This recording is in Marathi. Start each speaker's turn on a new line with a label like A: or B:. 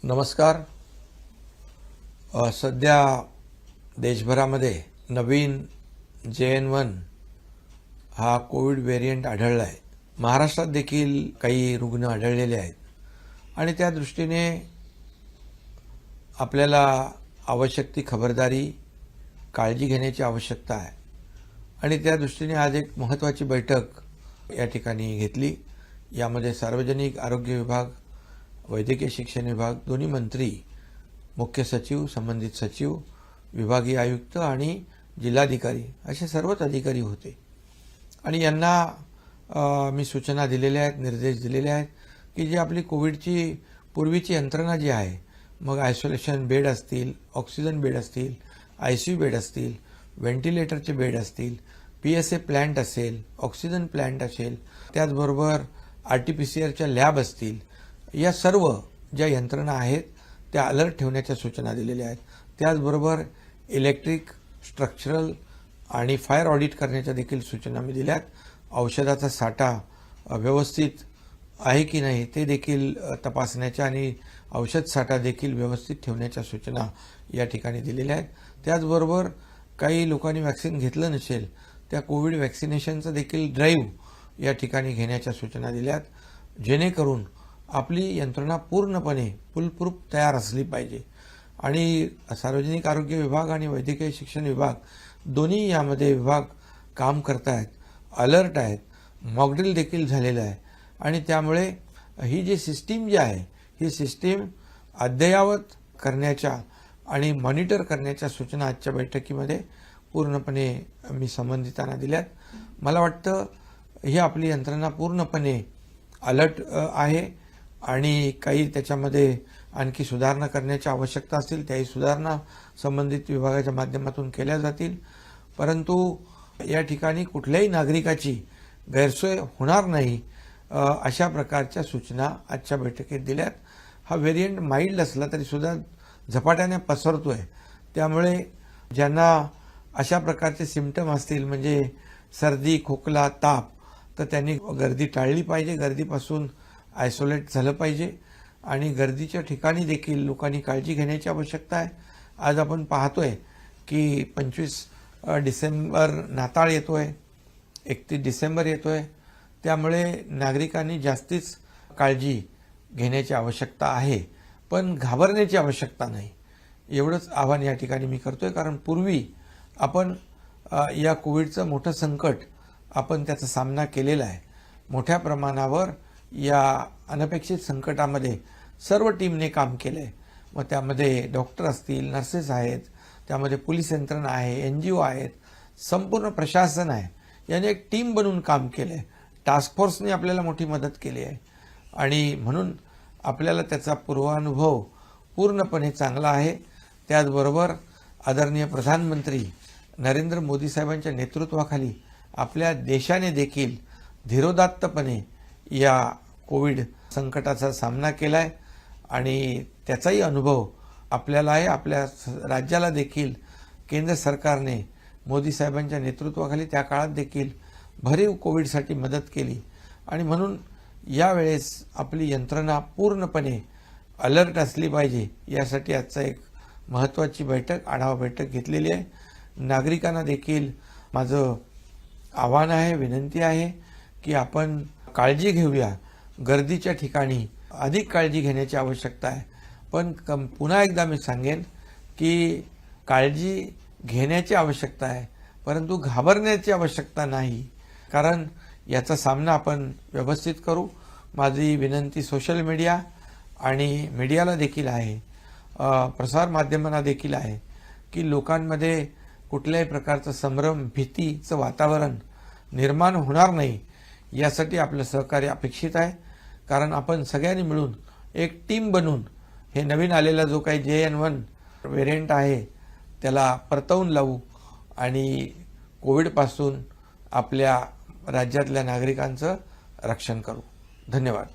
A: नमस्कार. सध्या देशभरामध्ये नवीन JN1 हा कोविड व्हेरियंट आढळला आहे. महाराष्ट्रात देखील काही रुग्ण आढळलेले आहेत आणि त्या दृष्टीने आपल्याला आवश्यक ती खबरदारी काळजी घेण्याची आवश्यकता आहे आणि त्या दृष्टीने आज एक महत्त्वाची बैठक या ठिकाणी घेतली. यामध्ये सार्वजनिक आरोग्य विभाग, वैद्यकीय शिक्षण विभाग, दोन्ही मंत्री, मुख्य सचिव, संबंधित सचिव, विभागीय आयुक्त आणि जिल्हाधिकारी असे सर्वच अधिकारी होते आणि यांना मी सूचना दिलेल्या आहेत, निर्देश दिलेले आहेत की जी आपली कोविडची पूर्वीची यंत्रणा जी आहे, मग आयसोलेशन बेड असतील, ऑक्सिजन बेड असतील, ICU बेड असतील, व्हेंटिलेटरचे बेड असतील, PSA प्लांट असेल, ऑक्सिजन प्लांट असेल, त्याचबरोबर RT-PCR लॅब असतील, या सर्व ज्या यंत्रणा आहेत त्या अलर्ट ठेवण्याच्या सूचना दिलेल्या आहेत. त्याचबरोबर इलेक्ट्रिक, स्ट्रक्चरल आणि फायर ऑडिट करण्याच्या देखील सूचना मी दिल्यात. औषधाचा साठा व्यवस्थित आहे की नाही ते देखील तपासण्याच्या आणि औषध साठा देखील व्यवस्थित ठेवण्याच्या सूचना या ठिकाणी दिलेल्या आहेत. त्याचबरोबर काही लोकांनी वॅक्सिन घेतलं नसेल त्या कोविड वॅक्सिनेशनचं देखील ड्राईव्ह या ठिकाणी घेण्याच्या सूचना दिल्यात, जेणेकरून आपली यंत्रणा पूर्णपणे फुलप्रूफ तयार असली पाहिजे. आणि सार्वजनिक आरोग्य विभाग आणि वैद्यकीय शिक्षण विभाग दोन्ही यामध्ये विभाग काम करत आहेत, अलर्ट आहेत, मॉकड्रिल देखील झालेलं आहे आणि त्यामुळे ही जी सिस्टीम जी आहे ही सिस्टीम अद्ययावत करण्याच्या आणि मॉनिटर करण्याच्या सूचना आजच्या बैठकीमध्ये पूर्णपणे मी संबंधितांना दिल्यात. मला वाटतं ही आपली यंत्रणा पूर्णपणे अलर्ट आहे आणि काही त्याच्यामध्ये आणखी सुधारणा करण्याची आवश्यकता असतील त्याही सुधारणा संबंधित विभागाच्या माध्यमातून केल्या जातील. परंतु या ठिकाणी कुठल्याही नागरिकाची गैरसोय होणार नाही अशा प्रकारच्या सूचना आजच्या बैठकीत दिल्यात. हा व्हेरियंट माइल्ड असला तरी सुद्धा झपाट्याने पसरतोय, त्यामुळे ज्यांना अशा प्रकारचे सिम्पटम असतील म्हणजे सर्दी, खोकला, ताप, तर त्यांनी गर्दी टाळली पाहिजे, गर्दीपासून आयसोलेट झालं पाहिजे आणि गर्दीच्या ठिकाणी देखील लोकांनी काळजी घेण्याची आवश्यकता आहे. आज आपण पाहतोय की 25 डिसेंबर नाताळ येतोय, 31 डिसेंबर येतोय, त्यामुळे नागरिकांनी जास्तीच काळजी घेण्याची आवश्यकता आहे, पण घाबरण्याची आवश्यकता नाही. एवढंच आवाहन या ठिकाणी मी करतोय, कारण पूर्वी आपण या कोविडचं मोठं संकट आपण त्याचा सामना केलेला आहे. मोठ्या प्रमाणावर या अनपेक्षित संकटामध्ये सर्व टीमने काम केलं आहे. मग त्यामध्ये डॉक्टर असतील, नर्सेस आहेत, त्यामध्ये पोलीस यंत्रणा आहे, NGO आहेत, संपूर्ण प्रशासन आहे, याने एक टीम बनवून काम केलं आहे. टास्क फोर्सने आपल्याला मोठी मदत केली आहे आणि म्हणून आपल्याला त्याचा पूर्वानुभव पूर्णपणे चांगला आहे. त्याचबरोबर आदरणीय प्रधानमंत्री नरेंद्र मोदी साहेबांच्या नेतृत्वाखाली आपल्या देशाने देखील धीरोदात्तपणे या कोविड संकटाचा सामना केला आहे आणि त्याचाही अनुभव आपल्याला आहे. आपल्या राज्याला देखील केंद्र सरकारने मोदी साहेबांच्या नेतृत्वाखाली त्या काळात देखील भरीव कोविडसाठी मदत केली आणि म्हणून यावेळेस आपली यंत्रणा पूर्णपणे अलर्ट असली पाहिजे, यासाठी आजचा एक महत्त्वाची बैठक, आढावा बैठक घेतलेली आहे. नागरिकांना देखील माझं आव्हान आहे, विनंती आहे की आपण काळजी घेऊया. गर्दीच्या ठिकाणी अधिक काळजी घेण्याची आवश्यकता आहे, पण पुन्हा एकदा मी सांगेन की काळजी घेण्याची आवश्यकता आहे, परंतु घाबरण्याची आवश्यकता नाही, कारण याचा सामना आपण व्यवस्थित करू. माझी विनंती सोशल मीडिया आणि मीडियाला देखील आहे, प्रसारमाध्यमांना देखील आहे की लोकांमध्ये कुठल्याही प्रकारचं संभ्रम, भीतीचं वातावरण निर्माण होणार नाही, यासाठी आपलं सहकार्य अपेक्षित आहे. कारण आपण सगळ्यांनी मिळून एक टीम बनून हे नवीन आलेला जो काही JN1 व्हेरियंट आहे त्याला परतवून लावू आणि कोविडपासून आपल्या राज्यातल्या नागरिकांचं रक्षण करू. धन्यवाद.